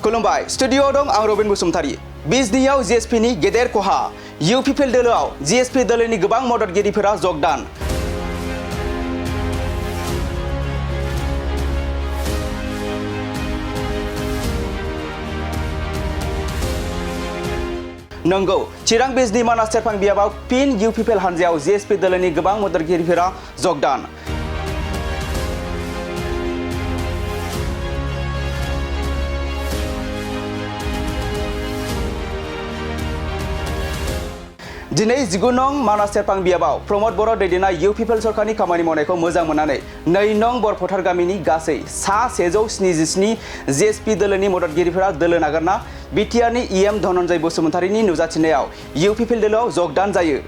खुलुमबाय स्टुडिअ दं आं रबिन बसुमतारी। बिजनीआव जीएसपी नि गेदेर खहा इउपिपिएल दोलोआव जीएसपी दोलोनि गोबां मददगिरिफोरा जगदान। नंगौ चिरां बिजनी मानास सेरफां बियाबाव फिन इउपिपिएल हानजायाव जीएसपी दोलोनि गोबां मददगिरिफोरा जगदान। दिनै 19 नं मानास सेरफां बियाबाव प्रमद बर' दैदेननाय इउपिपिएल सरकारनि खामानि मावनायखौ मोजां मोननानै 2 नं बरफोथार गामिनि गासै सा 177 जीएसपी दोलोनि मददगिरिफोरा दोलो नागारना बिटिआरनि इएम धनन्जय बसुमतारीनि नुजाथिनायाव इउपिपिएल दोलोआव जगदान जायो।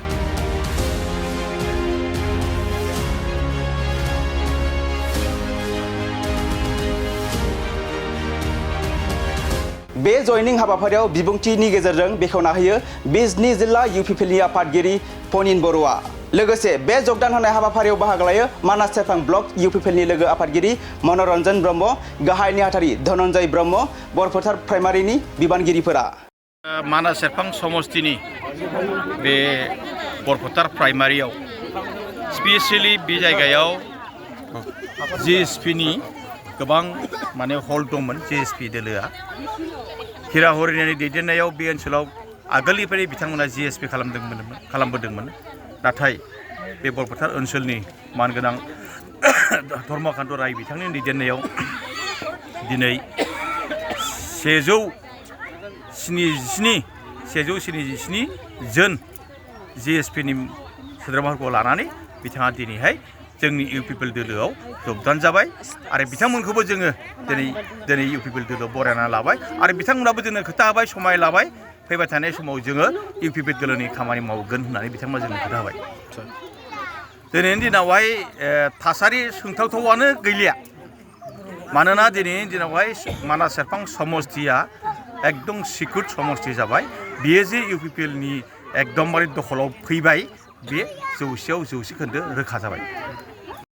बे जयनिं हाबाफारियाव बिबुंथिनि गेजेरजों बेखेवना होयो बिजनी जिल्ला इउपिपिएलनि आफादगिरि पनिन बर'आ। लोगोसे बे जगदान होनाय हाबाफारियाव बाहागो लायो मानास सेरफां ब्लक इउपिपिएलनि लोगो आफादगिरि मनरन्जन ब्रह्म, गाहाय नेहाथारि धनन्जय ब्रह्म, बरफोथार प्राइमारिनि बिबानगिरिफोरा। मानास सेरफां समष्टिनि बे बरफोथार प्राइमारियाव स्पेशली बे जायगायाव जीएसपीनि गोबां माने हल दंमोन। जीएसपी दोलोआ हिरा हरिनानि दैदेननायाव बे ओनसोलाव आगोलनिफ्राय बिथांमोना जीएसपी खालामबोदोंमोन। नाथाय बे बरफोथार ओनसोलनि मानगोनां धर्मकान्त राय बिथांनि दैदेननायाव दिनै 177 जन जीएसपीनि सोद्रोमाफोरखौ लानानै बिथाङा दिनैहाय जोंनि इउपिपिएल दोलोआव जगदान जाबाय आरो बिथांमोनखौबो जोङो दिनै इउपिपिएल दोलोआव बरायना लाबाय आरो बिथांमोनाबो जोंनो खोथा होबाय, समाय लाबाय फैबाय थानाय समाव जोङो इउपिपिएल दोलोनि खामानि मावगोन होननानै बिथांमोना जोंनो खोथा होबाय। दिनैनि दिनावहाय थासारि सोंथावथावानो गैलिया, मानोना दिनैनि दिनावहाय मानास सेरफां समष्टिया एकदम सिकुर समष्टि जाबाय। बियो जे इउपिपिएलनि एकदमबारे दखलाव फैबाय बे 100% रोखा जाबाय।